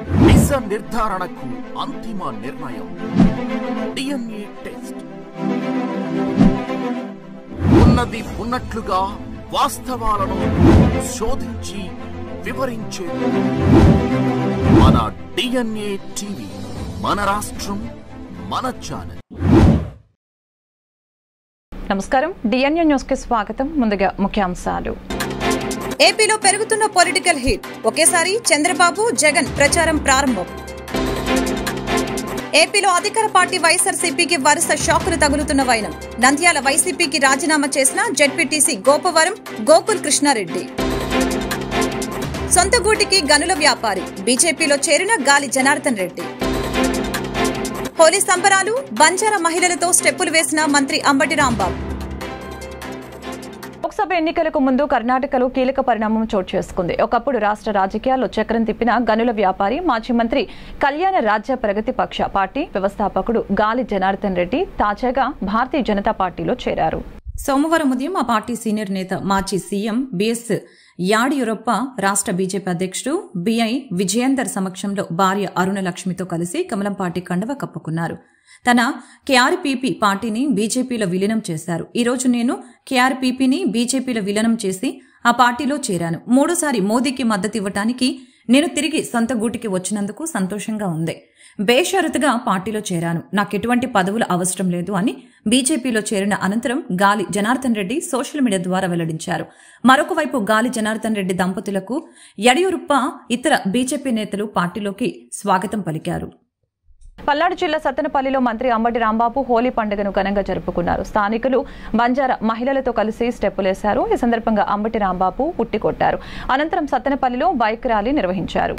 దిశ నిర్ధారణకు అంతిమ నిర్ణయం DNA టెస్ట్. ఉన్నది ఉన్నట్లుగా వాస్తవాలను శోధించి వివరించే మన DNA టీవీ, మన రాష్ట్రం, మన ఛానల్. నమస్కారం, DNA న్యూస్ కి స్వాగతం. ముందుగా ముఖ్యాంశాలు. ఏపీలో పెరుగుతున్న పొలిటికల్ హీట్, ఒకేసారి చంద్రబాబు జగన్ ప్రచారం ప్రారంభం. ఏపీలో అధికార పార్టీ వైఎస్ఆర్సీపీకి వరుస షాకులు తగులుతున్న వైనం. నంద్యాల వైసీపీకి రాజీనామా చేసిన జెడ్పీటీసీ గోపవరం గోకుల్ కృష్ణారెడ్డి. సొంత గూటికి గనుల వ్యాపారి, బీజేపీలో చేరిన గాలి జనార్దన్ రెడ్డి. హోలీ సంబరాలు, బంజారా మహిళలతో స్టెప్పులు వేసిన మంత్రి అంబటి రాంబాబు. లోక్సభ ఎన్నికలకు ముందు కర్ణాటకలో కీలక పరిణామం చోటు చేసుకుంది. ఒకప్పుడు రాష్ట్ర రాజకీయాల్లో చక్రం తిప్పిన గనుల వ్యాపారి, మాజీ మంత్రి కళ్యాణ రాజ్య ప్రగతి పక్ష పార్టీ వ్యవస్థాపకుడు గాలి జనార్దన్ రెడ్డి తాజాగా భారతీయ జనతా పార్టీలో చేరారు. సోమవారం ఉదయం ఆ పార్టీ సీనియర్ నేత, మాజీ సీఎం బిఎస్ యాడియూరప్ప, రాష్ట్ర బీజేపీ అధ్యక్షుడు బిఐ విజయేందర్ సమక్షంలో భార్య అరుణలక్ష్మితో కలిసి కమలం పార్టీ కండువ కప్పుకున్నారు. తన కేఆర్పీపీ పార్టీని బీజేపీలో విలీనం చేశారు. ఈ రోజు నేను కేఆర్పీపీని బీజేపీలో విలీనం చేసి ఆ పార్టీలో చేరాను. 3సారి మోదీకి మద్దతు ఇవ్వటానికి నేను తిరిగి సొంత గూటికి వచ్చినందుకు సంతోషంగా ఉంది. బేషరతుగా పార్టీలో చేరాను. నాకెటువంటి పదవులు అవసరం లేదు అని బీజేపీలో చేరిన అనంతరం గాలి జనార్దన్ రెడ్డి సోషల్ మీడియా ద్వారా వెల్లడించారు. మరొక వైపు గాలి జనార్దన్ రెడ్డి దంపతులకు యడియూరప్ప, ఇతర బీజేపీ నేతలు పార్టీలోకి స్వాగతం పలికారు. పల్నాడు జిల్లా సత్తెనపల్లిలో మంత్రి అంబటి రాంబాబు హోలీ పండుగను ఘనంగా జరుపుకున్నారు. స్థానికులు బంజారా మహిళలతో కలిసి స్టెప్పులేశారు. ఈ సందర్భంగా అంబటి రాంబాబు ఉట్టి కొట్టారు. అనంతరం సత్తెనపల్లిలో బైక్ ర్యాలీ నిర్వహించారు.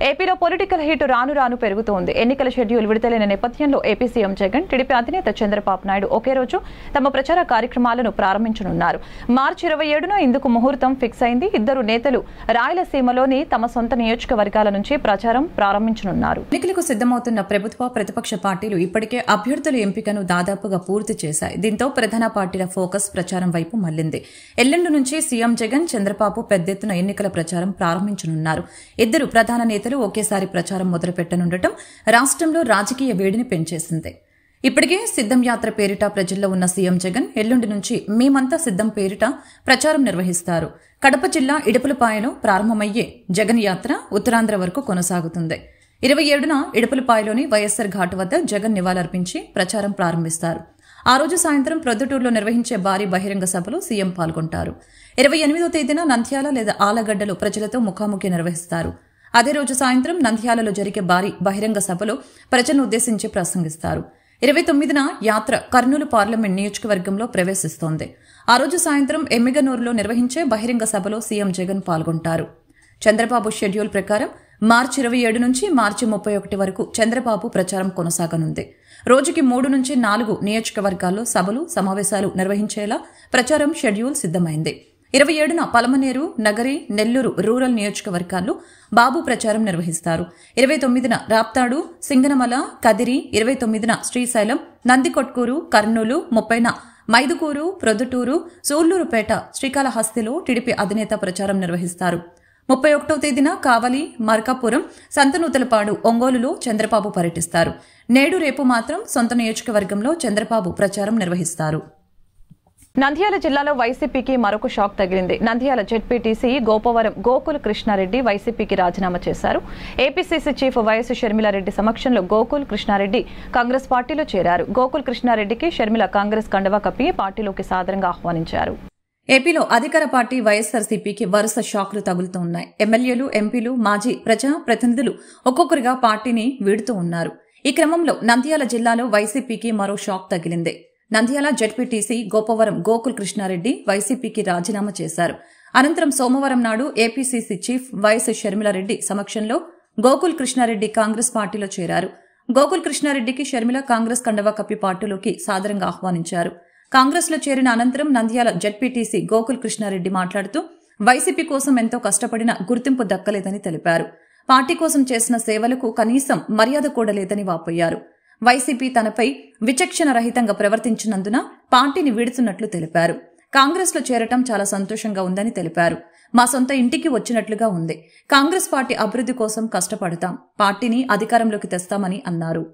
ఏపీలో పొలిటికల్ హీట్ రాను రాను పెరుగుతోంది. ఎన్నికల షెడ్యూల్ విడుదలైన నేపథ్యంలో ఏపీ సీఎం జగన్, టీడీపీ అధినేత చంద్రబాబు నాయుడు ఒకే రోజు తమ ప్రచార కార్యక్రమాలను ప్రారంభించనున్నారు. మార్చి 27న ఇందుకు ముహూర్తం ఫిక్స్ అయింది. ఇద్దరు నేతలు రాయలసీమలోని తమ సొంత నియోజకవర్గాల నుంచి ప్రచారం ప్రారంభించనున్నారు. ఎన్నికలకు సిద్దమవుతున్న ప్రభుత్వ, ప్రతిపక్ష పార్టీలు ఇప్పటికే అభ్యర్థుల ఎంపికను దాదాపుగా పూర్తి చేశాయి. దీంతో ప్రధాన పార్టీల ఫోకస్ ప్రచారం వైపు మళ్లింది. ఎల్లుండి నుంచి సీఎం జగన్, చంద్రబాబు పెద్ద ఎత్తున ఎన్నికల ప్రచారం ప్రారంభించనున్నారు. ఇద్దరు ప్రధాన నేతలు ఒకేసారి ప్రచారం మొదలుపెట్టనుండటం రాష్ట్రంలో రాజకీయ వేడిని పెంచేసింది. ఇప్పటికే సిద్దం యాత్ర పేరిట ప్రజల్లో ఉన్న సీఎం జగన్ ఎల్లుండి నుంచి మేమంతా సిద్దం పేరిట ప్రచారం నిర్వహిస్తారు. కడప జిల్లా ఇడుపులపాయలో ప్రారంభమయ్యే జగన్ యాత్ర ఉత్తరాంధ్ర వరకు కొనసాగుతుంది. 27న ఇడుపులపాయలోని వైఎస్సార్ ఘాట్ వద్ద జగన్ నివాళులర్పించి ప్రచారం ప్రారంభిస్తారు. ఆ రోజు సాయంత్రం ప్రొద్దుటూరులో నిర్వహించే భారీ బహిరంగ సభలో సీఎం పాల్గొంటారు. 28వ తేదీన నంద్యాల లేదా ఆలగడ్డలో ప్రజలతో ముఖాముఖి నిర్వహిస్తారు. అదే రోజు సాయంత్రం నంద్యాలలో జరిగే భారీ బహిరంగ సభలో ప్రజలను ఉద్దేశించి ప్రసంగిస్తారు. 29న యాత్ర కర్నూలు పార్లమెంట్ నియోజకవర్గంలో ప్రవేశిస్తోంది. ఆ రోజు సాయంత్రం ఎమ్మిగనూరులో నిర్వహించే బహిరంగ సభలో సీఎం జగన్ పాల్గొంటారు. చంద్రబాబు షెడ్యూల్ ప్రకారం మార్చి 27 నుంచి మార్చి 31 వరకు చంద్రబాబు ప్రచారం కొనసాగనుంది. రోజుకి 3 నుంచి 4 నియోజకవర్గాల్లో సభలు, సమావేశాలు నిర్వహించేలా ప్రచారం షెడ్యూల్ సిద్దమైంది. 27న పలమనేరు, నగరి, నెల్లూరు రూరల్ నియోజకవర్గాల్లో బాబు ప్రచారం నిర్వహిస్తారు. 29న రాప్తాడు, సింగనమల, కదిరి, 29న శ్రీశైలం, నందికొట్కూరు, కర్నూలు, 30న మైదుకూరు, ప్రొద్దుటూరు, సూళ్లూరుపేట, శ్రీకాళహస్తిలో టీడీపీ అధినేత ప్రచారం నిర్వహిస్తారు. 31వ తేదీన కావలి, మార్కాపురం, సంతనూతలపాడు, ఒంగోలులో చంద్రబాబు పర్యటిస్తారు. నేడు రేపు మాత్రం సొంత నియోజకవర్గంలో చంద్రబాబు ప్రచారం నిర్వహిస్తారు. నంద్యాల జిల్లాలో వైసీపీకి మరొక షాక్ తగిలింది. నంద్యాల జెడ్పీటీసీ గోపవరం గోకుల్ కృష్ణారెడ్డి వైసీపీకి రాజీనామా చేశారు. ఏపీసీసీ చీఫ్ వైఎస్ షర్మిలారెడ్డి సమక్షంలో గోకుల్ కృష్ణారెడ్డి కాంగ్రెస్ పార్టీలో చేరారు. గోకుల్ కృష్ణారెడ్డికి షర్మిల కాంగ్రెస్ కండువా కప్పి పార్టీలోకి సాదరంగా ఆహ్వానించారు. ఏపీలో అధికార పార్టీ వైఎస్సార్సీపీకి వరుస షాక్లు తగులుతూ ఉన్నాయి. ఎమ్మెల్యేలు, ఎంపీలు, మాజీ ప్రజా ప్రతినిధులు ఒక్కొక్కరిగా పార్టీని వీడుతూ ఉన్నారు. ఈ క్రమంలో నంద్యాల జిల్లాలో వైసీపీకి మరో షాక్ తగిలింది. నంద్యాల జెడ్పీటీసీ గోపవరం గోకుల్ కృష్ణారెడ్డి వైసీపీకి రాజీనామా చేశారు. అనంతరం సోమవారం నాడు ఏపీసీసీ చీఫ్ వైఎస్ షర్మిలారెడ్డి సమక్షంలో గోకుల్ కృష్ణారెడ్డి కాంగ్రెస్ పార్టీలో చేరారు. గోకుల్ కృష్ణారెడ్డికి షర్మిల కాంగ్రెస్ కండువా కప్పి పార్టీలోకి సాదరంగా ఆహ్వానించారు. కాంగ్రెస్లో చేరిన అనంతరం నంద్యాల జెడ్పీటీసీ గోకుల్ కృష్ణారెడ్డి మాట్లాడుతూ వైసీపీ కోసం ఎంతో కష్టపడిన గుర్తింపు దక్కలేదని తెలిపారు. పార్టీ కోసం చేసిన సేవలకు కనీసం మర్యాద కూడా లేదని వాపోయారు. వైసీపీ తనపై విచక్షణ రహితంగా ప్రవర్తించినందున పార్టీని వీడుతున్నట్లు తెలిపారు. కాంగ్రెస్లో చేరటం చాలా సంతోషంగా ఉందని తెలిపారు. మా సొంత ఇంటికి వచ్చినట్లుగా ఉంది. కాంగ్రెస్ పార్టీ అభివృద్ధి కోసం కష్టపడతాం. పార్టీని అధికారంలోకి తెస్తామని అన్నారు.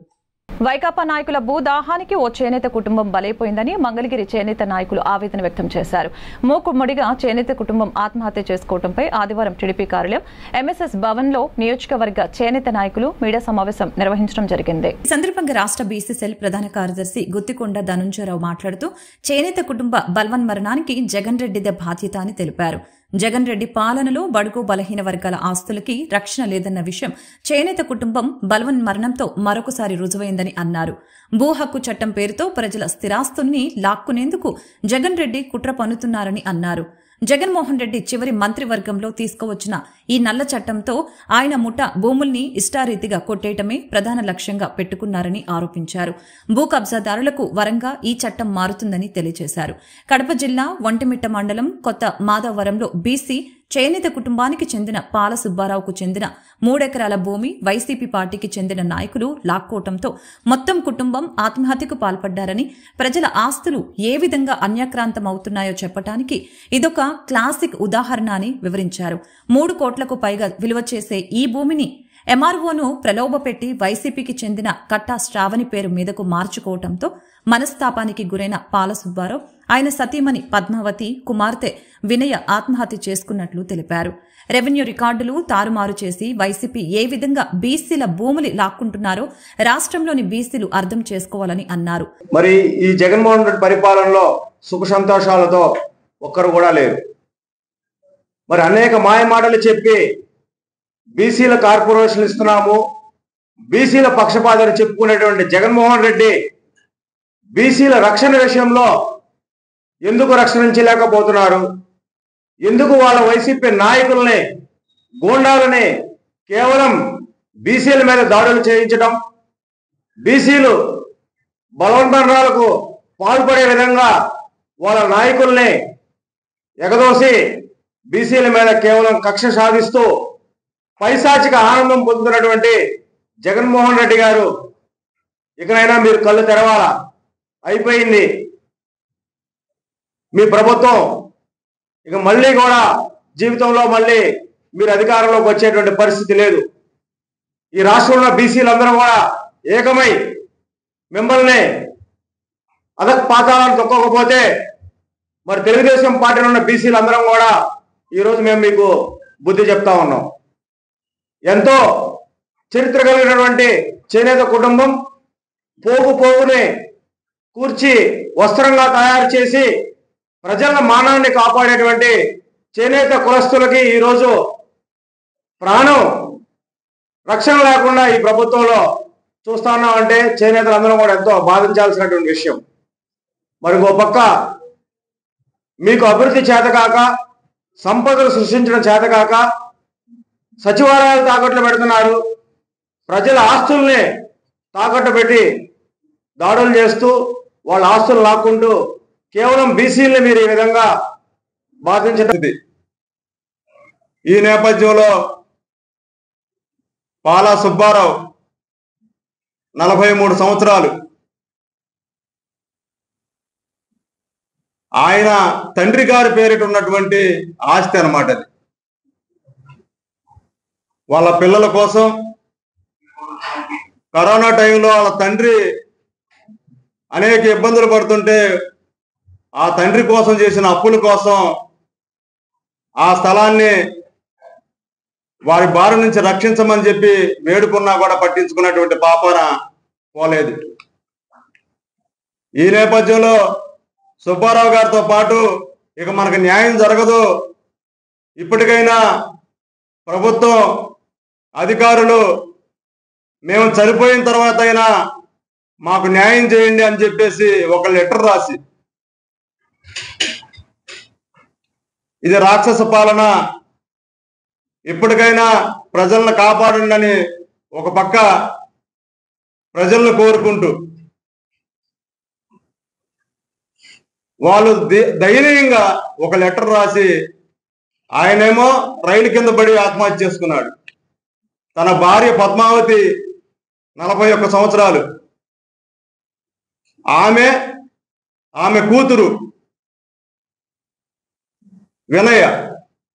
వైకాపా నాయకుల భూదాహానికి ఓ చేనేత కుటుంబం బలైపోయిందని మంగళగిరి చేనేత నాయకులు ఆవేదన వ్యక్తం చేశారు. మూకుమ్మడిగా చేనేత కుటుంబం ఆత్మహత్య చేసుకోవడంపై ఆదివారం టీడీపీ కార్యాలయం ఎంఎస్ఎస్ భవన్ లో నియోజకవర్గ చేనేత నాయకులు మీడియా సమావేశం నిర్వహించడం జరిగింది. ఈ సందర్భంగా రాష్ట్ర బీసీ సెల్ ప్రధాన కార్యదర్శి గుత్తికొండ ధనుంజయరావు మాట్లాడుతూ చేనేత కుటుంబ బల్వన్మరణానికి జగన్ రెడ్డిదే బాధ్యత అని తెలిపారు. జగన్ రెడ్డి పాలనలో బడుగు బలహీన వర్గాల ఆస్తులకి రక్షణ లేదన్న విషయం చేనేత కుటుంబం బల్వన్మరణంతో మరొకసారి రుజువైందని అన్నారు. భూ హక్కు చట్టం పేరుతో ప్రజల స్థిరాస్తుల్ని లాక్కునేందుకు జగన్ రెడ్డి కుట్ర పన్నుతున్నారని అన్నారు. జగన్మోహన్ రెడ్డి చివరి మంత్రివర్గంలో తీసుకువచ్చిన ఈ నల్ల చట్టంతో ఆయన ముఠా భూముల్ని ఇష్టారీతిగా కొట్టేయటమే ప్రధాన లక్ష్యంగా పెట్టుకున్నారని ఆరోపించారు. భూ కబ్జాదారులకు వరంగా ఈ చట్టం మారుతుందని తెలియజేశారు. కడప జిల్లా ఒంటిమిట్ట మండలం కొత్త మాధవరంలో బీసీ చేనేత కుటుంబానికి చెందిన పాల సుబ్బారావుకు చెందిన 3 ఎకరాల భూమి వైసీపీ పార్టీకి చెందిన నాయకులు లాక్కోవటంతో మొత్తం కుటుంబం ఆత్మహత్యకు పాల్పడ్డారని, ప్రజల ఆస్తులు ఏ విధంగా అన్యాక్రాంతమవుతున్నాయో చెప్పడానికి ఇదొక క్లాసిక్ ఉదాహరణ అని వివరించారు. 3 కోట్లకు పైగా విలువ చేసే ఈ భూమిని ఎంఆర్ఓను ప్రలోభపెట్టి వైసీపీకి చెందిన కట్టా శ్రావణి పేరు మీదకు మార్చుకోవటంతో మనస్తాపానికి గురైన పాల సుబ్బారావు, ఆయన సతీమణి పద్మావతి, కుమార్తె వినయ ఆత్మహత్య చేసుకున్నట్లు తెలిపారు. రెవెన్యూ రికార్డులు తారుమారు చేసి వైసీపీ ఏ విధంగా బీసీల భూములు లాక్కుంటున్నారో రాష్ట్రంలోని బీసీలు అర్థం చేసుకోవాలని అన్నారు. మరి ఈ జగన్మోహన్ రెడ్డి పరిపాలనలో సుఖ సంతోషాలతో ఒక్కరు కూడా లేరు. మరి అనేక మాయమాటలు చెప్పి బీసీల కార్పొరేషన్ ఇస్తున్నాము, బీసీల పక్షపాతాన్ని చెప్పుకునేటువంటి జగన్మోహన్ రెడ్డి బీసీల రక్షణ విషయంలో ఎందుకు రక్షించలేకపోతున్నారు? ఎందుకు వాళ్ళ వైసీపీ నాయకుల్ని, గూండాలని కేవలం బీసీల మీద దాడులు చేయించడం, బీసీలు బలవన్మరణాలకు పాల్పడే విధంగా వాళ్ళ నాయకుల్ని ఎగదోసి బీసీల మీద కేవలం కక్ష సాధిస్తూ పైశాచిక ఆనందం పొందుతున్నటువంటి జగన్మోహన్ రెడ్డి గారు, ఇకనైనా మీరు కళ్ళు తెరవాలా. అయిపోయింది మీ ప్రభుత్వం. ఇక మళ్ళీ కూడా జీవితంలో మళ్ళీ మీరు అధికారంలోకి వచ్చేటువంటి పరిస్థితి లేదు. ఈ రాష్ట్రంలో బీసీలందరూ కూడా ఏకమై మిమ్మల్ని అధపాతాలను తొక్కకపోతే మరి తెలుగుదేశం పార్టీలో ఉన్న బీసీలందరం కూడా ఈరోజు మేము మీకు బుద్ధి చెప్తా ఉన్నాం. ఎంతో చరిత్ర కలిగినటువంటి చేనేత కుటుంబం పోగుని కూర్చి వస్త్రంగా తయారు చేసి ప్రజల మానాన్ని కాపాడేటువంటి చేనేత కులస్తులకి ఈరోజు ప్రాణం రక్షణ లేకుండా ఈ ప్రభుత్వంలో చూస్తా ఉన్నామంటే చేనేతలందరం కూడా ఎంతో బాధించాల్సినటువంటి విషయం. మరొక పక్క మీకు అభివృద్ధి చేతకాక, సంపదలు సృష్టించడం చేతకాక సచివాలయాలు తాకట్లు పెడుతున్నారు. ప్రజల ఆస్తుల్ని తాకట్టు పెట్టి దాడులు చేస్తూ వాళ్ళ ఆస్తులు లాక్కుంటూ కేవలం బీసీలని మీరు ఈ విధంగా బాధించడం. ఈ నేపథ్యంలో పాలా సుబ్బారావు 43 సంవత్సరాలు, ఆయన తండ్రి గారి పేరిట ఉన్నటువంటి ఆస్తి అన్నమాట అది. వాళ్ళ పిల్లల కోసం కరోనా టైంలో వాళ్ళ తండ్రి అనేక ఇబ్బందులు పడుతుంటే ఆ తండ్రి కోసం చేసిన అప్పుల కోసం ఆ స్థలాన్ని వారి బారి నుంచి రక్షించమని చెప్పి వేడుకున్నా కూడా పట్టించుకున్నటువంటి పాపాన పోలేదు. ఈ నేపథ్యంలో సుబ్బారావు గారితో పాటు ఇక మనకు న్యాయం జరగదు, ఇప్పటికైనా ప్రభుత్వం అధికారులు మేము చనిపోయిన తర్వాత అయినా మాకు న్యాయం చేయండి అని చెప్పేసి ఒక లెటర్ రాసి, ఇది రాక్షస పాలన, ఇప్పటికైనా ప్రజలను కాపాడండి అని ఒక పక్క ప్రజలను కోరుకుంటూ వాళ్ళు దయనీయంగా ఒక లెటర్ రాసి ఆయనేమో రైలు కింద పడి ఆత్మహత్య చేసుకున్నాడు. తన భార్య పద్మావతి 41 సంవత్సరాలు, ఆమె కూతురు వినయ,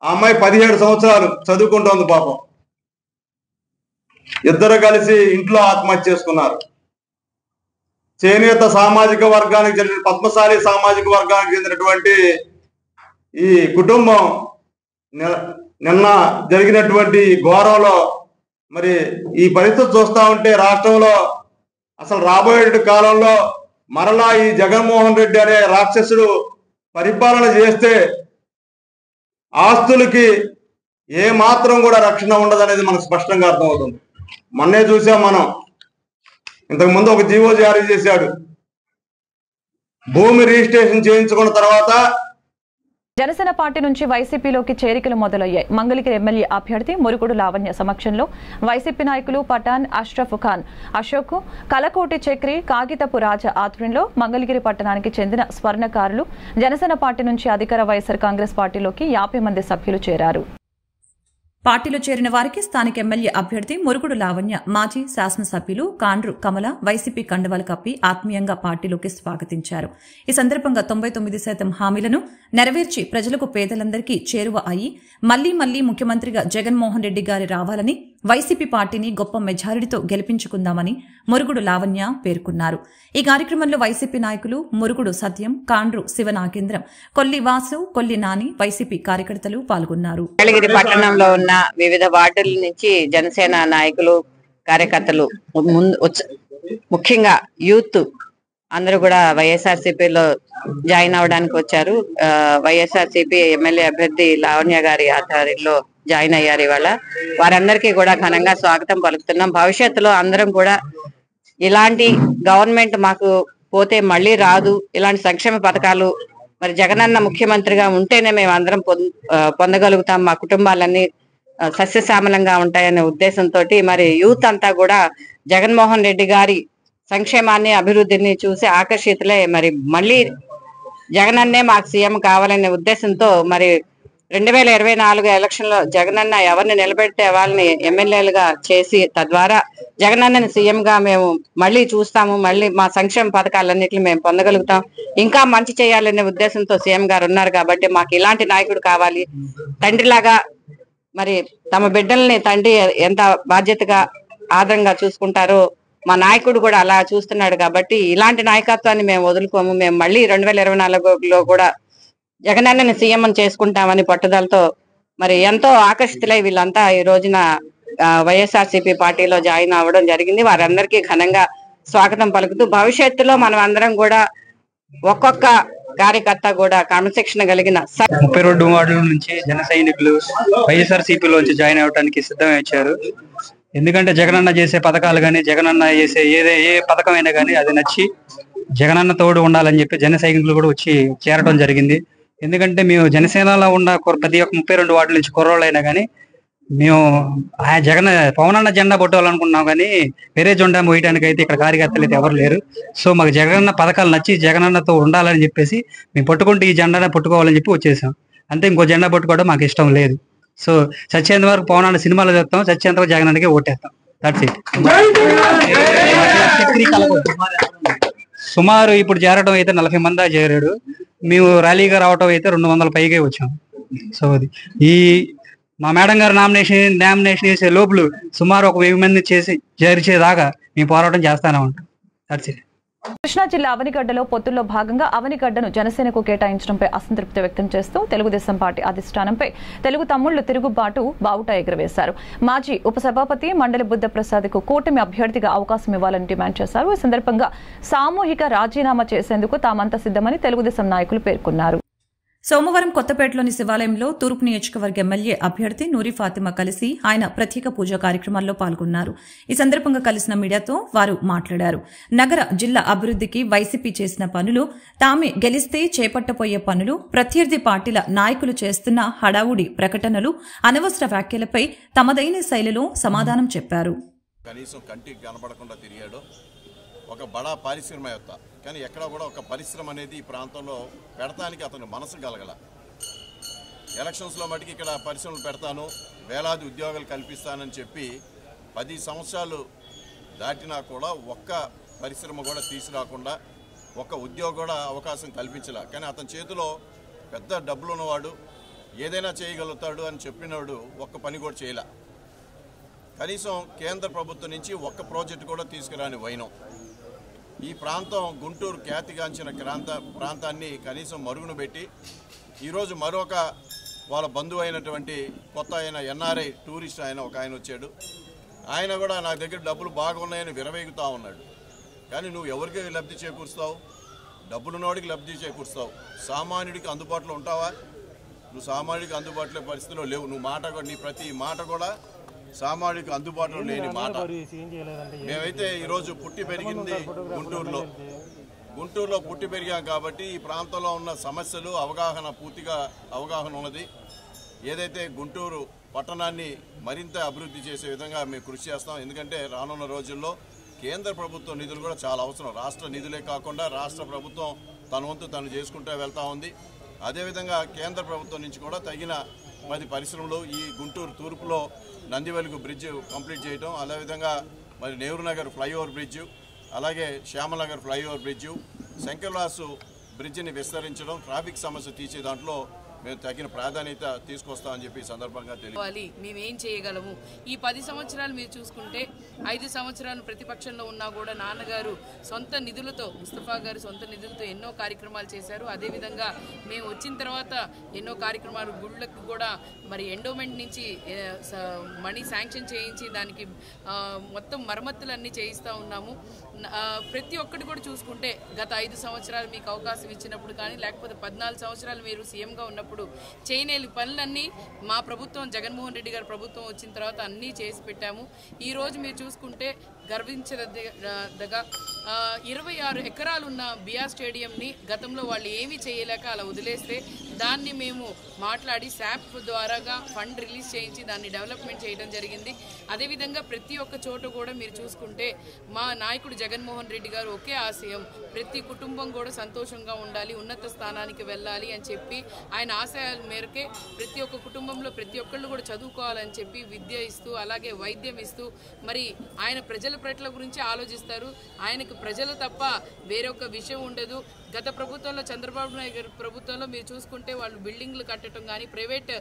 ఆ అమ్మాయి 17 సంవత్సరాలు చదువుకుంటోంది పాపం. ఇద్దరు కలిసి ఇంట్లో ఆత్మహత్య చేసుకున్నారు. చేనేత సామాజిక వర్గానికి చెందిన పద్మశాలి సామాజిక వర్గానికి చెందినటువంటి ఈ కుటుంబం నిన్న జరిగినటువంటి ఘోరంలో మరి ఈ పరిస్థితి చూస్తా ఉంటే రాష్ట్రంలో అసలు రాబోయే కాలంలో మరలా ఈ జగన్మోహన్ రెడ్డి అనే రాక్షసుడు పరిపాలన చేస్తే ఆస్తులకి ఏ మాత్రం కూడా రక్షణ ఉండదనేది మనకు స్పష్టంగా అర్థమవుతుంది. మొన్నే చూసాం మనం, ఇంతకుముందు ఒక జీవో జారీ చేశాడు. భూమి రిజిస్ట్రేషన్ చేయించుకున్న తర్వాత జనసేన పార్టీ నుంచి వైసీపీలోకి చేరికలు మొదలయ్యాయి. మంగళగిరి ఎమ్మెల్యే అభ్యర్థి మురుగుడు లావణ్య సమక్షంలో వైసీపీ నాయకులు పఠాన్, అష్రఫ్ ఖాన్, అశోక్, కలకోటి చక్రి, కాగితపు రాజ ఆధ్వర్యంలో మంగళగిరి పట్టణానికి చెందిన స్వర్ణకారులు జనసేన పార్టీ నుంచి అధికార వైఎస్ఆర్ కాంగ్రెస్ పార్టీలోకి 50 మంది సభ్యులు చేరారు. పార్టీలో చేరిన వారికి స్థానిక ఎమ్మెల్యే అభ్యర్థి మురుగుడు లావణ్య, మాజీ శాసనసభ్యులు కాండ్రు కమల వైసీపీ కండువాలు కప్పి ఆత్మీయంగా పార్టీలోకి స్వాగతించారు. ఈ సందర్భంగా 99% హామీలను నెరవేర్చి ప్రజలకు, పేదలందరికీ చేరువ అయి మళ్లీ ముఖ్యమంత్రిగా జగన్మోహన్ రెడ్డి గారి రావాలని, వైసీపీ పార్టీని గొప్ప మెజారిటీతో గెలిపించుకుందామని మురుగుడు లావణ్య పేర్కొన్నారు. ఈ కార్యక్రమంలో వైసీపీ నాయకులు మురుగుడు సత్యం, కాండ్రు శివనాగేంద్రం, కొల్లి వాసు, కొల్లి నాని, వైసీపీ కార్యకర్తలు పాల్గొన్నారు. మంగళగిరి పట్టణంలో ఉన్న వివిధ వార్డుల నుంచి జనసేన నాయకులు, కార్యకర్తలు, ముఖ్యంగా యూత్ అందరూ కూడా వైఎస్ఆర్సీపీలో జాయిన్ అవడానికి వచ్చారు. వైఎస్ఆర్సీపీ ఎమ్మెల్యే అభ్యర్థి లావణ్య గారి ఆధ్వర్యంలో జాయిన్ అయ్యారు. ఇవాళ వారందరికీ కూడా ఘనంగా స్వాగతం పలుకుతున్నాం. భవిష్యత్తులో అందరం కూడా ఇలాంటి గవర్నమెంట్ మాకు పోతే మళ్ళీ రాదు, ఇలాంటి సంక్షేమ పథకాలు మరి జగనన్న ముఖ్యమంత్రిగా ఉంటేనే మేము అందరం పొందగలుగుతాం, మా కుటుంబాలన్నీ సస్యశ్యామలంగా ఉంటాయనే ఉద్దేశంతో మరి యూత్ అంతా కూడా జగన్మోహన్ రెడ్డి గారి సంక్షేమాన్ని, అభివృద్ధిని చూసి ఆకర్షితులే మరి మళ్ళీ జగనన్నే మాకు సీఎం కావాలనే ఉద్దేశంతో మరి 2024 ఎలక్షన్ లో జగనన్న ఎవరిని నిలబెడితే వాళ్ళని ఎమ్మెల్యేలుగా చేసి తద్వారా జగనన్నని సీఎం గా మేము మళ్ళీ చూస్తాము, మళ్ళీ మా సంక్షేమ పథకాలన్నిటిని మేము పొందగలుగుతాం, ఇంకా మంచి చేయాలనే ఉద్దేశంతో సీఎం గారు ఉన్నారు. కాబట్టి మాకు ఇలాంటి నాయకుడు కావాలి. తండ్రిలాగా మరి తమ బిడ్డల్ని తండ్రి ఎంత బాధ్యతగా ఆదరంగా చూసుకుంటారో మా నాయకుడు కూడా అలా చూస్తున్నాడు. కాబట్టి ఇలాంటి నాయకత్వాన్ని మేము వదులుకోము. మేము మళ్ళీ 2024లో కూడా జగనన్నని సీఎం చేసుకుంటామని పట్టుదలతో మరి ఎంతో ఆకర్షితులై వీళ్ళంతా ఈ రోజున వైఎస్ఆర్సీపీ పార్టీలో జాయిన్ అవ్వడం జరిగింది. వారందరికీ ఘనంగా స్వాగతం పలుకుతూ భవిష్యత్తులో మనం అందరం కూడా ఒక్కొక్క కార్యకర్త కూడా క్రమశిక్షణ కలిగిన 32 వార్డుల నుంచి జన సైనికులు వైఎస్ఆర్సీపీలో జాయిన్ అవ్వడానికి సిద్ధమై వచ్చారు. ఎందుకంటే జగనన్న చేసే పథకాలు కానీ, జగనన్న చేసే ఏ పథకమైనా కానీ అది నచ్చి జగనన్న తోడు ఉండాలని చెప్పి జన సైనికులు కూడా వచ్చి చేరడం జరిగింది. ఎందుకంటే మేము జనసేనలో ఉన్న ప్రతి ఒక్క 32 వార్డుల నుంచి కుర్రోళ్ళైనా కానీ మేము పవనన్న జెండా పట్టుకోవాలనుకున్నాం, కానీ వేరే జెండా మోయడానికి అయితే ఇక్కడ కార్యకర్తలు అయితే ఎవరు లేరు. సో మాకు జగనన్న పథకాలు నచ్చి జగనన్నతో ఉండాలని చెప్పేసి మేము పట్టుకుంటే ఈ జెండానే పట్టుకోవాలని చెప్పి వచ్చేసాం. అంతే, ఇంకో జెండా పట్టుకోవడం మాకు ఇష్టం లేదు. సో చచ్చేంత వరకు పవనన్న సినిమాలో చెప్తాం, చచ్చేంత వరకు జగనన్నకే ఓటేస్తాం. That's it. సుమారు ఇప్పుడు చేరడం అయితే 40 మంది చేరాడు. మేము ర్యాలీగా రావటం అయితే 200 పైగా వచ్చాం. సో ఈ మా మేడం గారు నామినేషన్ చేసే లోపల సుమారు ఒక 1000 మంది చేర్చేదాకా మేము పోరాటం చేస్తానే ఉంటాం. That's it. కృష్ణా జిల్లా అవనిగడ్డలో పొత్తుల్లో భాగంగా అవనిగడ్డను జనసేనకు కేటాయించడంపై అసంతృప్తి వ్యక్తం చేస్తూ తెలుగుదేశం పార్టీ అధిష్టానంపై తెలుగు తమ్ముళ్లు తిరుగుబాటు బావుట ఎగురవేశారు. మాజీ ఉపసభాపతి మండలి బుద్ధప్రసాద్కు కూటమి అభ్యర్థిగా అవకాశం ఇవ్వాలని డిమాండ్ చేశారు. ఈ సందర్భంగా సామూహిక రాజీనామా చేసేందుకు తామంతా సిద్ధమని తెలుగుదేశం నాయకులు పేర్కొన్నారు. సోమవారం కొత్తపేటలోని శివాలయంలో తూర్పు నియోజకవర్గ ఎమ్మెల్యే అభ్యర్థి నూరి ఫాతిమా కలిసి ఆయన ప్రత్యేక పూజా కార్యక్రమాల్లో పాల్గొన్నారు. ఈ సందర్భంగా కలిసిన మీడియాతో వారు మాట్లాడారు. నగర, జిల్లా అభివృద్ధికి వైసీపీ చేసిన పనులు, తామే గెలిస్తే చేపట్టబోయే పనులు, ప్రత్యర్థి పార్టీల నాయకులు చేస్తున్న హడావుడి ప్రకటనలు, అనవసర వ్యాఖ్యలపై తమదైన శైలిలో సమాధానం చెప్పారు. కనీసం కంటికి కనపడకుండా తిరిగాడు. ఒక బడా పారిశ్రామికవేత్త, కానీ ఎక్కడ కూడా ఒక పరిశ్రమ అనేది ఈ ప్రాంతంలో పెడతానికి అతను మనసు కలగల. ఎలక్షన్స్లో మటుకు ఇక్కడ పరిశ్రమలు పెడతాను, వేలాది ఉద్యోగాలు కల్పిస్తానని చెప్పి 10 సంవత్సరాలు దాటినా కూడా ఒక్క పరిశ్రమ కూడా తీసుకురాకుండా, ఒక్క ఉద్యోగం కూడా అవకాశం కల్పించలే. కానీ అతని చేతిలో పెద్ద డబ్బులు ఉన్నవాడు, ఏదైనా చేయగలుగుతాడు అని చెప్పినవాడు ఒక్క పని కూడా చేయలే. కనీసం కేంద్ర ప్రభుత్వం నుంచి ఒక్క ప్రాజెక్టు కూడా తీసుకురాని వైనం. ఈ ప్రాంతం గుంటూరు ఖ్యాతిగాంచిన ప్రాంతాన్ని కనీసం మరుగున పెట్టి ఈరోజు మరొక వాళ్ళ బంధువు అయినటువంటి కొత్త ఆయన ఎన్ఆర్ఐ టూరిస్ట్ ఒక ఆయన వచ్చాడు. ఆయన కూడా నా దగ్గర డబ్బులు బాగున్నాయని విరవేగుతూ ఉన్నాడు. కానీ నువ్వు ఎవరికి లబ్ధి చేకూరుస్తావు? డబ్బులున్నవాడికి లబ్ధి చేకూరుస్తావు, సామాన్యుడికి అందుబాటులో ఉంటావా? నువ్వు సామాన్యుడికి అందుబాటులో పరిస్థితిలో లేవు. నువ్వు మాట కూడా, నీ ప్రతి మాట కూడా సామాన్యుడికి అందుబాటులో లేని మాట. మేమైతే ఈరోజు పుట్టి పెరిగింది గుంటూరులో పుట్టి పెరిగాం కాబట్టి ఈ ప్రాంతంలో ఉన్న సమస్యలు పూర్తిగా అవగాహన ఉన్నది. ఏదైతే గుంటూరు పట్టణాన్ని మరింత అభివృద్ధి చేసే విధంగా మేము కృషి చేస్తాం. ఎందుకంటే రానున్న రోజుల్లో కేంద్ర ప్రభుత్వ నిధులు కూడా చాలా అవసరం. రాష్ట్ర నిధులే కాకుండా రాష్ట్ర ప్రభుత్వం తన వంతు తను చేసుకుంటూ వెళ్తూ ఉంది. అదేవిధంగా కేంద్ర ప్రభుత్వం నుంచి కూడా తగిన 10 పరిశ్రమలు ఈ గుంటూరు తూర్పులో నందివెలుగు బ్రిడ్జ్ కంప్లీట్ చేయడం, అదేవిధంగా మరి నెహ్రూ నగర్ ఫ్లైఓవర్ బ్రిడ్జు, అలాగే శ్యామనగర్ ఫ్లైఓవర్ బ్రిడ్జు, శంకర్లాసు బ్రిడ్జిని విస్తరించడం, ట్రాఫిక్ సమస్య తీసే దాంట్లో మేము తగిన ప్రాధాన్యత తీసుకొస్తామని చెప్పి సందర్భంగా తెలియాలి. మేమేం చేయగలము? ఈ 10 సంవత్సరాలు మీరు చూసుకుంటే 5 సంవత్సరాలు ప్రతిపక్షంలో ఉన్నా కూడా నాన్నగారు సొంత నిధులతో, ముస్తఫా గారు సొంత నిధులతో ఎన్నో కార్యక్రమాలు చేశారు. అదేవిధంగా మేము వచ్చిన తర్వాత ఎన్నో కార్యక్రమాలు, గుళ్ళకు కూడా మరి ఎండోమెంట్ నుంచి మనీ శాంక్షన్ చేయించి దానికి మొత్తం మరమ్మతులన్నీ చేయిస్తూ ఉన్నాము. ప్రతి ఒక్కటి కూడా చూసుకుంటే గత 5 సంవత్సరాలు మీకు అవకాశం ఇచ్చినప్పుడు కానీ, లేకపోతే 14 సంవత్సరాలు మీరు సీఎంగా ఉన్నప్పుడు చేయలేని పనులన్నీ మా ప్రభుత్వం, జగన్మోహన్ రెడ్డి గారి ప్రభుత్వం వచ్చిన తర్వాత అన్నీ చేసి పెట్టాము. ఈరోజు మీరు చూసుకుంటే గర్వించదగ్గ 26 ఎకరాలున్న బిఆర్ స్టేడియంని గతంలో వాళ్ళు ఏమీ చేయలేక అలా వదిలేస్తే దాన్ని మేము మాట్లాడి శాప్ ద్వారాగా ఫండ్ రిలీజ్ చేయించి దాన్ని డెవలప్మెంట్ చేయడం జరిగింది. అదేవిధంగా ప్రతి ఒక్క చోట కూడా మీరు చూసుకుంటే మా నాయకుడు జగన్మోహన్ రెడ్డి గారు ఒకే ఆశయం, ప్రతి కుటుంబం కూడా సంతోషంగా ఉండాలి, ఉన్నత స్థానానికి వెళ్ళాలి అని చెప్పి ఆయన ఆశయాల మేరకే ప్రతి ఒక్క కుటుంబంలో ప్రతి ఒక్కళ్ళు కూడా చదువుకోవాలని చెప్పి విద్య ఇస్తూ, అలాగే వైద్యం ఇస్తూ, మరి ఆయన ప్రజల పట్ల గురించి ఆలోచిస్తారు. ఆయనకు ప్రజలు తప్ప వేరొక విషయం ఉండదు. గత ప్రభుత్వంలో చంద్రబాబు నాయుడు గారి ప్రభుత్వంలో మీరు చూసుకుంటే వాళ్ళు బిల్డింగ్లు కట్టడం కానీ, ప్రైవేట్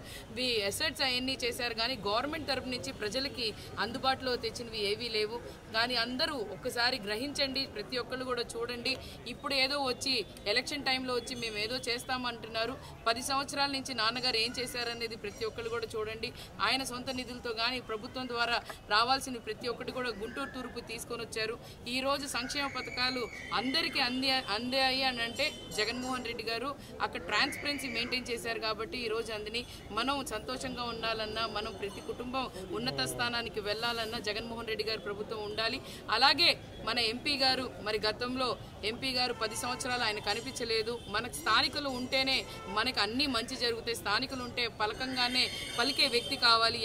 అసెట్స్ అవన్నీ చేశారు కానీ గవర్నమెంట్ తరపు నుంచి ప్రజలకి అందుబాటులో తెచ్చినవి ఏవీ లేవు. కానీ అందరూ ఒక్కసారి గ్రహించండి, ప్రతి ఒక్కళ్ళు కూడా చూడండి. ఇప్పుడు ఏదో వచ్చి ఎలక్షన్ టైంలో వచ్చి మేము ఏదో చేస్తామంటున్నారు. 10 సంవత్సరాల నుంచి నాన్నగారు ఏం చేశారనేది ప్రతి ఒక్కళ్ళు కూడా చూడండి. ఆయన సొంత నిధులతో కానీ ప్రభుత్వం ద్వారా రావాల్సిన ప్రతి ఒక్కటి కూడా గుంటూరు తూర్పు తీసుకొని వచ్చారు. ఈరోజు సంక్షేమ పథకాలు అందరికీ అందాయి అని అంటే జగన్మోహన్ రెడ్డి గారు అక్కడ ట్రాన్స్పరెన్సీ మెయింటైన్ చేశారు కాబట్టి ఈరోజు అందిని మనం సంతోషంగా ఉండాలన్నా, మనం ప్రతి కుటుంబం ఉన్నత స్థానానికి వెళ్ళాలన్నా జగన్మోహన్ రెడ్డి గారి ప్రభుత్వం ఉండాలి. అలాగే మన ఎంపీ గారు, మరి గతంలో ఎంపీ గారు 10 సంవత్సరాలు ఆయన కనిపించలేదు. మనకు స్థానికులు ఉంటేనే మనకు అన్నీ మంచి జరుగుతాయి. స్థానికులు ఉంటే పలకంగానే పలికే వ్యక్తి కావాలి.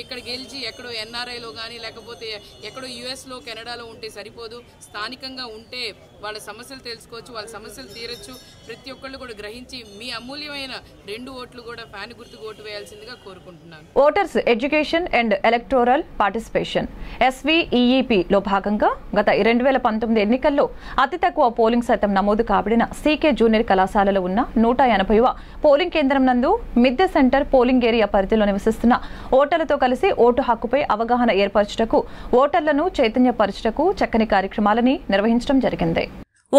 ఇక్కడ గెలిచి ఎక్కడో ఎన్ఆర్ఐలో కానీ లేకపోతే ఎక్కడో యుఎస్లో కెనడాలో ఉంటే సరిపోదు. స్థానికంగా ఉంటే వాళ్ళ సమస్యలు తెలుసుకోవచ్చు, వాళ్ళ సమస్యలు తీరచ్చు. ప్రతి ఒక్కళ్ళు కూడా గ్రహించి మీ అమూల్యమైన 2 ఓట్లు కూడా ఫ్యాన్ గుర్తుకు ఓటు వేయాల్సిందిగా కోరుకుంటున్నాను. Voters education and electoral participation SVEEP లో భాగంగా గత 2019 ఎన్నికల్లో అతి తక్కువ పోలింగ్ శాతం నమోదు కాబడిన CK జూనియర్ కళాశాలలో ఉన్న 180వ పోలింగ్ కేంద్రం నందు మిద్దె సెంటర్ పోలింగ్ ఏరియా పరిధిలో నివసిస్తున్న ఓటర్లతో కలిసి ఓటు హక్కుపై అవగాహన ఏర్పరచుటకు, ఓటర్లను చైతన్యపరచుటకు చక్కని కార్యక్రమాలని నిర్వహించడం జరిగింది.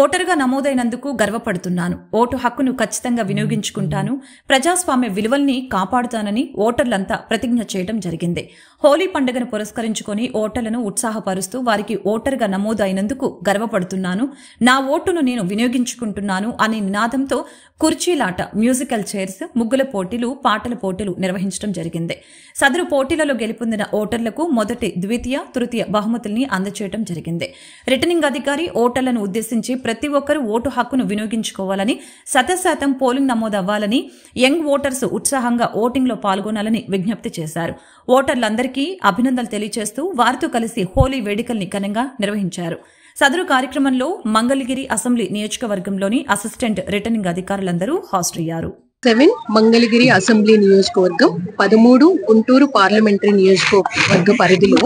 ఓటరుగా నమోదైనందుకు గర్వపడుతున్నాను. ఓటు హక్కును ఖచ్చితంగా వినియోగించుకుంటాను. ప్రజాస్వామ్య విలువల్ని కాపాడుతానని ఓటర్లంతా ప్రతిజ్ఞ చేయడం జరిగింది. హోలీ పండుగను పురస్కరించుకొని ఓటర్లను ఉత్సాహపరుస్తూ వారికి ఓటరుగా నమోదైనందుకు గర్వపడుతున్నాను. నా ఓటును నేను వినియోగించుకుంటున్నాను అనే నినాదంతో కుర్చీలాట, మ్యూజికల్ చైర్స్, ముగ్గుల పోటీలు, పాటల పోటీలు నిర్వహించడం జరిగింది. సదరు పోటీలలో గెలుపొందిన ఓటర్లకు మొదటి, ద్వితీయ, తృతీయ బహుమతుల్ని అందజేయడం జరిగింది. రిటర్నింగ్ అధికారి ఓటర్లను ఉద్దేశించి ప్రతి ఒక్కరూ ఓటు హక్కును వినియోగించుకోవాలని, 100% పోలింగ్ నమోదవ్వాలని, యంగ్ ఓటర్స్ ఉత్సాహంగా ఓటింగ్లో పాల్గొనాలని విజ్ఞప్తి చేశారు. ఓటర్లందరికీ అభినందనలు తెలియజేస్తూ వారితో కలిసి హోలీ వేడుకల్ని ఘనంగా నిర్వహించారు. సదరు కార్యక్రమంలో మంగళగిరి అసెంబ్లీ నియోజకవర్గంలోని అసిస్టెంట్ రిటర్నింగ్ అధికారులందరూ హాజరయ్యారు. 7 మంగళగిరి అసెంబ్లీ నియోజకవర్గం, 13 గుంటూరు పార్లమెంటరీ నియోజకవర్గ పరిధిలో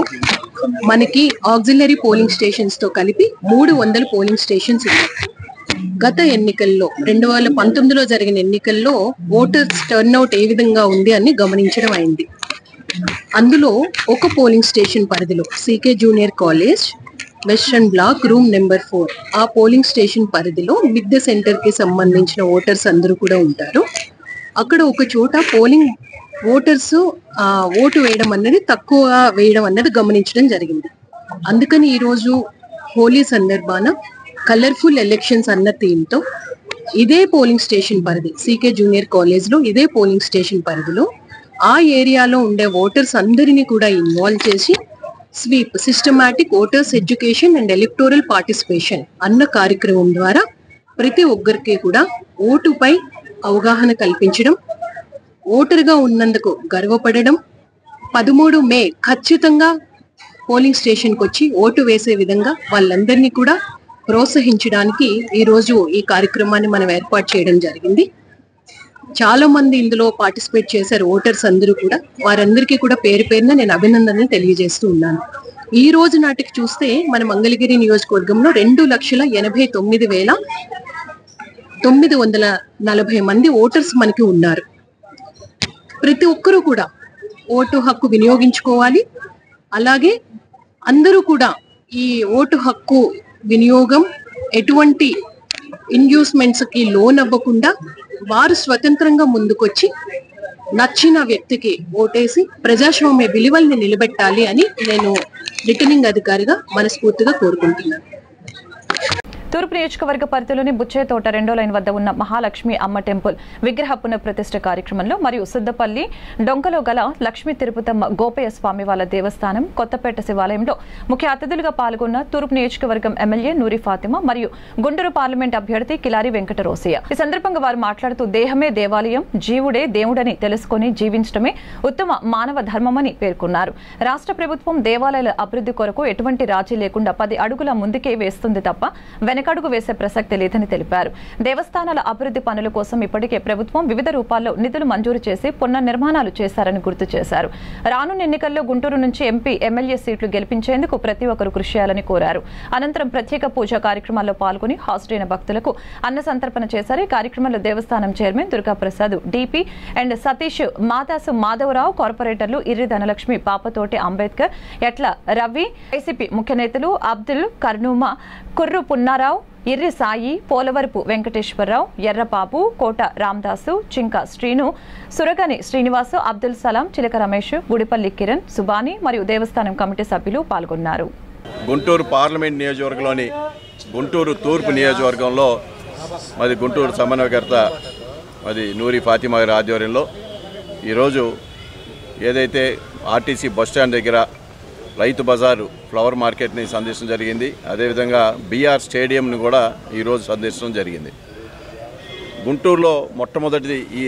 మనకి ఆక్సిలరీ పోలింగ్ స్టేషన్స్ తో కలిపి 300 పోలింగ్ స్టేషన్స్ ఉన్నాయి. గత ఎన్నికల్లో 2019లో జరిగిన ఎన్నికల్లో ఓటర్స్ టర్న్అవుట్ ఏ విధంగా ఉంది అని గమనించడం అయింది. అందులో ఒక పోలింగ్ స్టేషన్ పరిధిలో CK junior college western block room number 4 ఆ పోలింగ్ స్టేషన్ పరిధిలో మిద్దె సెంటర్ కి సంబంధించిన ఓటర్స్ అందరూ కూడా ఉంటారు. అక్కడ ఒక చోట పోలింగ్ ఓటర్స్ ఓటు వేయడం అన్నది తక్కువ వేయడం అన్నది గమనించడం జరిగింది. అందుకని ఈరోజు హోలీ సందర్భాన కలర్ఫుల్ ఎలక్షన్స్ అన్న థీమ్తో ఇదే పోలింగ్ స్టేషన్ పరిధి సీకే జూనియర్ కాలేజ్లో ఇదే పోలింగ్ స్టేషన్ పరిధిలో ఆ ఏరియాలో ఉండే ఓటర్స్ అందరినీ కూడా ఇన్వాల్వ్ చేసి sweep systematic voters education and electoral participation అన్న కార్యక్రమం ద్వారా ప్రతి ఒక్కరికి కూడా ఓటుపై అవగాహన కల్పించడం, ఓటర్గా ఉన్నందుకు గర్వపడడం, 13 మే ఖచ్చితంగా పోలింగ్ స్టేషన్కి వచ్చి ఓటు వేసే విధంగా వాళ్ళందరినీ కూడా ప్రోత్సహించడానికి ఈరోజు ఈ కార్యక్రమాన్ని మనం ఏర్పాటు చేయడం జరిగింది. చాలా మంది ఇందులో పార్టిసిపేట్ చేశారు ఓటర్స్ అందరూ కూడా. వారందరికీ కూడా పేరు పేరున నేను అభినందనలు తెలియజేస్తూ ఉన్నాను. ఈ రోజు నాటికి చూస్తే మన మంగళగిరి నియోజకవర్గంలో 2,89,940 మంది ఓటర్స్ మనకి ఉన్నారు. ప్రతి ఒక్కరూ కూడా ఓటు హక్కు వినియోగించుకోవాలి. అలాగే అందరూ కూడా ఈ ఓటు హక్కు వినియోగం ఎటువంటి ఇండ్యూస్మెంట్స్ కి లోన్ అవ్వకుండా వారు స్వతంత్రంగా ముందుకొచ్చి నచ్చిన వ్యక్తికి ఓటేసి ప్రజాస్వామ్య విలువల్ని నిలబెట్టాలి అని నేను రిటర్నింగ్ అధికారిగా మనస్ఫూర్తిగా కోరుకుంటున్నాను. తూర్పు నియోజకవర్గ పరిధిలోని బుచ్చేతోట 2వ లైన్ వద్ద ఉన్న మహాలక్ష్మి అమ్మ టెంపుల్ విగ్రహ పునఃప్రతిష్ఠ కార్యక్రమంలో మరియు సిద్దపల్లి డొంకలో గల లక్ష్మీ తిరుపతమ్మ గోపయ్య స్వామి వాళ్ళ దేవస్థానం కొత్తపేట శివాలయంలో ముఖ్య అతిథులుగా పాల్గొన్న తూర్పు నియోజకవర్గం ఎమ్మెల్యే నూరి ఫాతిమా మరియు గుంటూరు పార్లమెంట్ అభ్యర్థి కిలారి వెంకట రోసయ్య. ఈ సందర్భంగా వారు మాట్లాడుతూ దేహమే దేవాలయం, జీవుడే దేవుడని తెలుసుకుని జీవించడమే ఉత్తమ మానవ ధర్మమని పేర్కొన్నారు. రాష్ట్ర ప్రభుత్వం దేవాలయాల అభివృద్ధి కొరకు ఎటువంటి రాజీ లేకుండా 10 అడుగుల ముందుకే వేస్తుంది తప్ప వెనకడుగు వేసే ప్రసక్తి లేదని తెలిపారు. దేవస్థానాల అభివృద్ధి పనుల కోసం ఇప్పటికే ప్రభుత్వం వివిధ రూపాల్లో నిధులు మంజూరు చేసి పునర్నిర్మాణాలు చేశారని గుర్తు చేశారు. రానున్న ఎన్నికల్లో గుంటూరు నుంచి ఎంపీ, ఎమ్మెల్యే సీట్లు గెలిపించేందుకు ప్రతి ఒక్కరూ కృషి చేయాలని కోరారు. అనంతరం ప్రత్యేక పూజా కార్యక్రమాల్లో పాల్గొని హాజరైన భక్తులకు అన్న సంతర్పణ చేశారు. ఈ కార్యక్రమంలో దేవస్థానం chairman Durgaprasad, DP and Satish, Madasu Madhavarao, కార్పొరేటర్లు ఇర్రి ధనలక్ష్మి, పాపతోటి అంబేద్కర్, ఎట్ల రవి, వైసీపీ ముఖ్య నేతలు అబ్దుల్ కర్నూమ, కుర్రు పున్నారావు, ఇర్రి సాయి, పోలవరపు వెంకటేశ్వరరావు, ఎర్రబాబు, కోట రామదాసు, చింక శ్రీను, సురగని శ్రీనివాసు, అబ్దుల్ సలాం, చిలక రమేష్, గుడిపల్లి కిరణ్, సుబాని మరియు దేవస్థానం కమిటీ సభ్యులు పాల్గొన్నారు. గుంటూరు పార్లమెంట్ నియోజకవర్గంలోని గుంటూరు తూర్పు నియోజకవర్గంలో మరి గుంటూరు సమన్వయకర్త మరి నూరి ఫాతిమా గారి ఆధ్వర్యంలో ఈరోజు ఏదైతే ఆర్టీసీ బస్టాండ్ దగ్గర రైతు బజారు ఫ్లవర్ మార్కెట్ని సందర్శించడం జరిగింది. అదేవిధంగా బీఆర్ స్టేడియంని కూడా ఈరోజు సందర్శించడం జరిగింది. గుంటూరులో మొట్టమొదటిది ఈ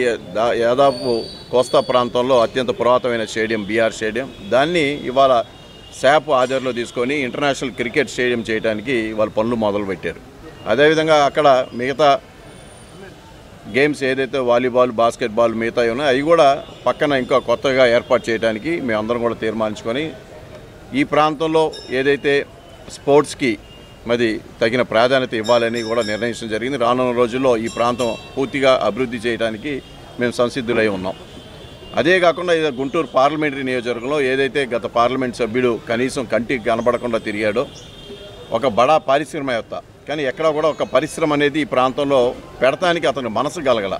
యాదాపు కోస్తా ప్రాంతంలో అత్యంత పురాతనమైన స్టేడియం బీఆర్ స్టేడియం. దాన్ని ఇవాళ శాప్ ఆధ్వర్యంలో తీసుకొని ఇంటర్నేషనల్ క్రికెట్ స్టేడియం చేయడానికి వాళ్ళ పనులు మొదలుపెట్టారు. అదేవిధంగా అక్కడ మిగతా గేమ్స్ ఏదైతే వాలీబాల్, బాస్కెట్బాల్ మిగతా ఉన్నాయో అవి కూడా పక్కన ఇంకా కొత్తగా ఏర్పాటు చేయడానికి మేమందరం కూడా తీర్మానించుకొని ఈ ప్రాంతంలో ఏదైతే స్పోర్ట్స్కి మరి తగిన ప్రాధాన్యత ఇవ్వాలని కూడా నిర్ణయించడం జరిగింది. రానున్న రోజుల్లో ఈ ప్రాంతం పూర్తిగా అభివృద్ధి చేయడానికి మేము సంసిద్ధులై ఉన్నాం. అదే కాకుండా గుంటూరు పార్లమెంటరీ నియోజకవర్గంలో ఏదైతే గత పార్లమెంట్ సభ్యుడు కనీసం కంటికి కనబడకుండా తిరిగాడో ఒక బడా పారిశ్రామికవేత్త, కానీ ఎక్కడ కూడా ఒక పరిశ్రమ అనేది ఈ ప్రాంతంలో పెడతానికి అతని మనసు కలగల.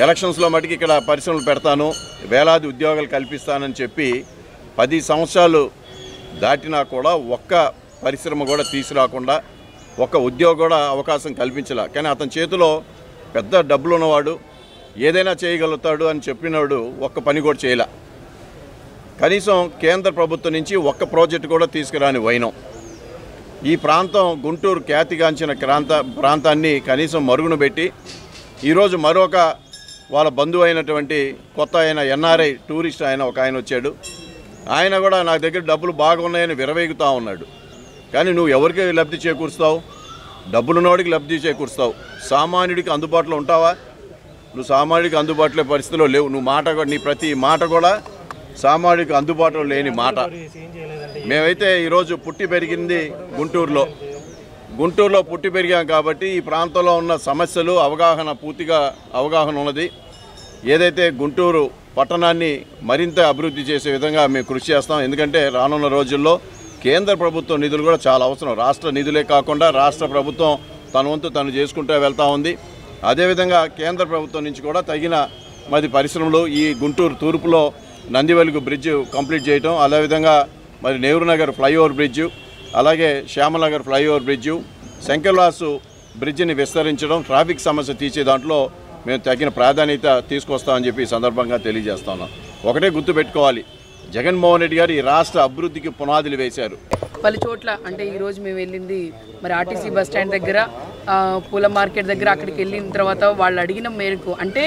ఎలక్షన్స్లో మటుకు ఇక్కడ పరిశ్రమలు పెడతాను, వేలాది ఉద్యోగాలు కల్పిస్తానని చెప్పి 10 సంవత్సరాలు దాటినా కూడా ఒక్క పరిశ్రమ కూడా తీసుకురాకుండా ఒక్క ఉద్యోగం కూడా అవకాశం కల్పించలే. కానీ అతని చేతిలో పెద్ద డబ్బులు ఉన్నవాడు, ఏదైనా చేయగలుగుతాడు అని చెప్పినవాడు ఒక్క పని కూడా చేయలే. కనీసం కేంద్ర ప్రభుత్వం నుంచి ఒక్క ప్రాజెక్టు కూడా తీసుకురాని వైనం. ఈ ప్రాంతం గుంటూరు ఖ్యాతిగాంచిన ప్రాంతాన్ని కనీసం మరుగున పెట్టి ఈరోజు మరొక వాళ్ళ బంధువు అయినటువంటి కొత్త ఆయన ఎన్ఆర్ఐ టూరిస్ట్ ఆయన ఒక ఆయన వచ్చాడు. ఆయన కూడా నా దగ్గర డబ్బులు బాగున్నాయని విరవేగుతూ ఉన్నాడు. కానీ నువ్వు ఎవరికి లబ్ధి చేకూరుస్తావు? డబ్బులున్నవాడికి లబ్ధి చేకూరుస్తావు. సామాన్యుడికి అందుబాటులో ఉంటావా? నువ్వు సామాన్యుడికి అందుబాటులో పరిస్థితిలో లేవు. నువ్వు నీ ప్రతి మాట కూడా సామాన్యుడికి అందుబాటులో లేని మాట. మేమైతే ఈరోజు పుట్టి పెరిగింది గుంటూరులో పుట్టి పెరిగాం కాబట్టి ఈ ప్రాంతంలో ఉన్న సమస్యలు పూర్తిగా అవగాహన ఉన్నది. ఏదైతే గుంటూరు పట్టణాన్ని మరింత అభివృద్ధి చేసే విధంగా మేము కృషి చేస్తాం. ఎందుకంటే రానున్న రోజుల్లో కేంద్ర ప్రభుత్వం నిధులు కూడా చాలా అవసరం. రాష్ట్ర నిధులే కాకుండా రాష్ట్ర ప్రభుత్వం తన వంతు తను చేసుకుంటూ వెళ్తూ ఉంది. అదేవిధంగా కేంద్ర ప్రభుత్వం నుంచి కూడా తగిన పరిశ్రమలు ఈ గుంటూరు తూర్పులో నందివెలుగు బ్రిడ్జ్ కంప్లీట్ చేయటం, అదేవిధంగా నెహ్రూ నగర్ ఫ్లైఓవర్ బ్రిడ్జు, అలాగే శ్యామనగర్ ఫ్లైఓవర్ బ్రిడ్జు, శంకర్లాసు బ్రిడ్జిని విస్తరించడం, ట్రాఫిక్ సమస్య తీసే దాంట్లో మేము తగిన ప్రాధాన్యత తీసుకొస్తామని చెప్పి ఈ సందర్భంగా తెలియజేస్తా ఉన్నాం. ఒకటే గుర్తుపెట్టుకోవాలి, జగన్మోహన్ రెడ్డి గారు ఈ రాష్ట్ర అభివృద్ధికి పునాదులు వేశారు. పలు చోట్ల అంటే ఈరోజు మేము వెళ్ళింది ఆర్టీసీ బస్ స్టాండ్ దగ్గర, పూల మార్కెట్ దగ్గర. అక్కడికి వెళ్ళిన తర్వాత వాళ్ళు అడిగిన మేరకు, అంటే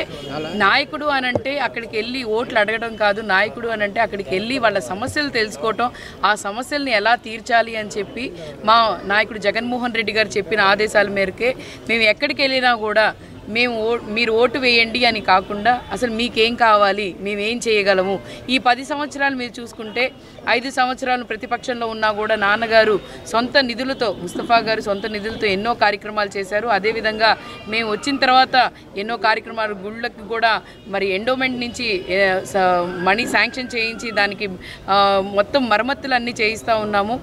నాయకుడు అని అంటే అక్కడికి వెళ్ళి ఓట్లు అడగడం కాదు, నాయకుడు అని అంటే అక్కడికి వెళ్ళి వాళ్ళ సమస్యలు తెలుసుకోవటం, ఆ సమస్యల్ని ఎలా తీర్చాలి అని చెప్పి మా నాయకుడు జగన్మోహన్ రెడ్డి గారు చెప్పిన ఆదేశాల మేరకే మేము ఎక్కడికి వెళ్ళినా కూడా మీరు ఓటు వేయండి అని కాకుండా అసలు మీకేం కావాలి, మేమేం చేయగలము. ఈ 10 సంవత్సరాలు మీరు చూసుకుంటే 5 సంవత్సరాలు ప్రతిపక్షంలో ఉన్నా కూడా నాన్నగారు సొంత నిధులతో, ముస్తఫా గారు సొంత నిధులతో ఎన్నో కార్యక్రమాలు చేశారు. అదేవిధంగా మేము వచ్చిన తర్వాత ఎన్నో కార్యక్రమాలు, గుళ్ళకి కూడా ఎండోమెంట్ నుంచి మనీ శాంక్షన్ చేయించి దానికి మొత్తం మరమ్మతులన్నీ చేయిస్తూ ఉన్నాము.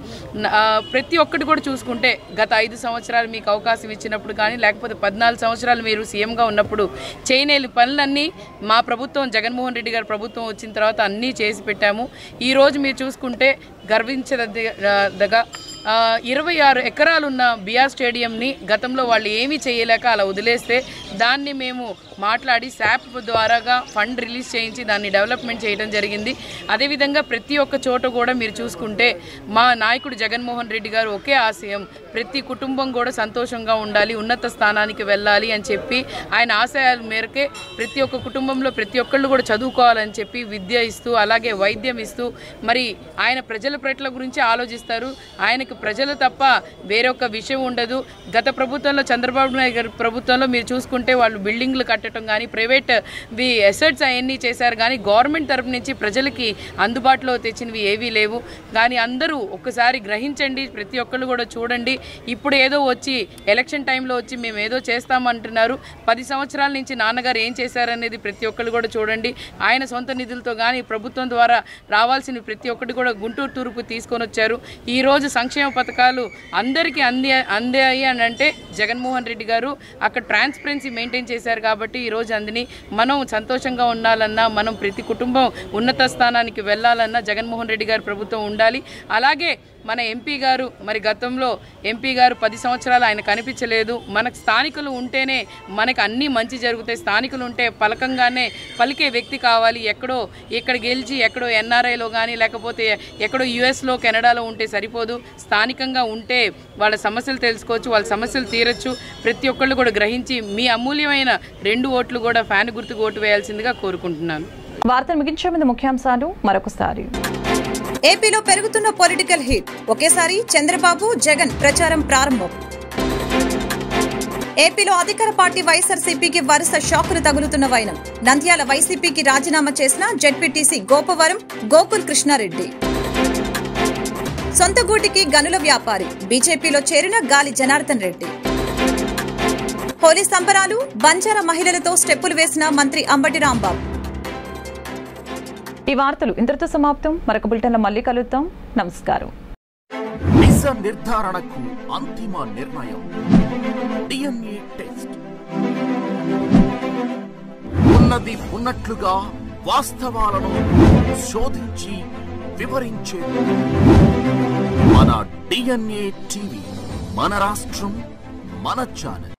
ప్రతి ఒక్కటి కూడా చూసుకుంటే గత 5 సంవత్సరాలు మీకు అవకాశం ఇచ్చినప్పుడు కానీ, లేకపోతే 14 సంవత్సరాలు మీరు సీఎంగా ఉన్నప్పుడు చేయలేని పనులన్నీ మా ప్రభుత్వం, జగన్మోహన్ రెడ్డి గారి ప్రభుత్వం వచ్చిన తర్వాత అన్నీ చేసి పెట్టాము. ఈరోజు మీరు చూసుకుంటే గర్వించదగ్గ 26 ఎకరాలున్న బిఆర్ స్టేడియంని గతంలో వాళ్ళు ఏమీ చేయలేక అలా వదిలేస్తే దాన్ని మేము మాట్లాడి శాప్ ద్వారాగా ఫండ్ రిలీజ్ చేయించి దాన్ని డెవలప్మెంట్ చేయడం జరిగింది. అదేవిధంగా ప్రతి ఒక్క చోట కూడా మీరు చూసుకుంటే మా నాయకుడు జగన్మోహన్ రెడ్డి గారు ఒకే ఆశయం, ప్రతి కుటుంబం కూడా సంతోషంగా ఉండాలి, ఉన్నత స్థానానికి వెళ్ళాలి అని చెప్పి ఆయన ఆశయాల మేరకే ప్రతి ఒక్క కుటుంబంలో ప్రతి ఒక్కళ్ళు కూడా చదువుకోవాలని చెప్పి విద్య ఇస్తూ, అలాగే వైద్యం ఇస్తూ, ఆయన ప్రజల పట్ల గురించి ఆలోచిస్తారు. ఆయనకు ప్రజలు తప్ప వేరొక విషయం ఉండదు. గత ప్రభుత్వంలో చంద్రబాబు నాయుడు గారి ప్రభుత్వంలో మీరు చూసుకుంటే వాళ్ళు బిల్డింగ్లు కట్టడం కానీ, ప్రైవేట్ అసెట్స్ అవన్నీ చేశారు కానీ గవర్నమెంట్ తరపు నుంచి ప్రజలకి అందుబాటులో తెచ్చినవి ఏవీ లేవు. కానీ అందరూ ఒక్కసారి గ్రహించండి, ప్రతి ఒక్కళ్ళు కూడా చూడండి. ఇప్పుడు ఏదో వచ్చి ఎలక్షన్ టైంలో వచ్చి మేము ఏదో చేస్తామంటున్నారు. 10 సంవత్సరాల నుంచి నాన్నగారు ఏం చేశారనేది ప్రతి ఒక్కళ్ళు కూడా చూడండి. ఆయన సొంత నిధులతో కానీ ప్రభుత్వం ద్వారా రావాల్సిన ప్రతి ఒక్కటి కూడా గుంటూరు తూర్పు తీసుకొని వచ్చారు. ఈరోజు సంక్షేమ పథకాలు అందరికీ అందాయి అని అంటే జగన్మోహన్ రెడ్డి గారు అక్కడ ట్రాన్స్పరెన్సీ మెయింటైన్ చేశారు కాబట్టి ఈరోజు అందిని. మనం సంతోషంగా ఉండాలన్నా, మనం ప్రతి కుటుంబం ఉన్నత స్థానానికి వెళ్ళాలన్నా జగన్మోహన్ రెడ్డి గారి ప్రభుత్వం ఉండాలి. అలాగే మన ఎంపీ గారు, గతంలో ఎంపీ గారు 10 సంవత్సరాలు ఆయన కనిపించలేదు. మనకు స్థానికులు ఉంటేనే మనకు అన్నీ మంచి జరుగుతాయి. స్థానికులు ఉంటే పలకంగానే పలికే వ్యక్తి కావాలి. ఇక్కడ గెలిచి ఎక్కడో ఎన్ఆర్ఐలో కానీ లేకపోతే ఎక్కడో యుఎస్లో, కెనడాలో ఉంటే సరిపోదు. స్థానికంగా ఉంటే వాళ్ళ సమస్యలు తెలుసుకోవచ్చు, వాళ్ళ సమస్యలు తీరచ్చు. ప్రతి ఒక్కళ్ళు కూడా గ్రహించి మీ అమూల్యమైన 2 ఓట్లు కూడా ఫ్యాన్ గుర్తుకు ఓటు వేయాల్సిందిగా కోరుకుంటున్నాను. వార్తలు ముగించే ముందు ముఖ్యాంశాలు మరొకసారి. ఏపీలో పెరుగుతున్న పొలిటికల్ హీట్, ఒకేసారి చంద్రబాబు జగన్ ప్రచారం ప్రారంభం. ఏపీలో అధికార పార్టీ వైఎస్ఆర్సీపీకి వరుస షాకులు తగులుతున్న వైనం. నంద్యాల వైసీపీకి రాజీనామా చేసిన జెడ్పీటీసీ గోపవరం గోకుల్ కృష్ణారెడ్డి. సొంత గూటికి గనుల వ్యాపారి, బీజేపీలో చేరిన గాలి జనార్దన్ రెడ్డి. హోలీ సంబరాలు, బంజారా మహిళలతో స్టెప్పులు వేసిన మంత్రి అంబటి రాంబాబు. ఈ వార్తలు ఇంతటితో సమాప్తం. మరొక బులెటిన్లో మళ్ళీ కలుద్దాం. నమస్కారం. నిజ నిర్ధారణకు అంతిమ నిర్ణయం డిఎన్ఏ టెస్ట్. ఉన్నది ఉన్నట్లుగా వాస్తవాలను శోధించి వివరించే మన డిఎన్ఏ టీవీ, మన రాష్ట్రం, మన ఛానల్.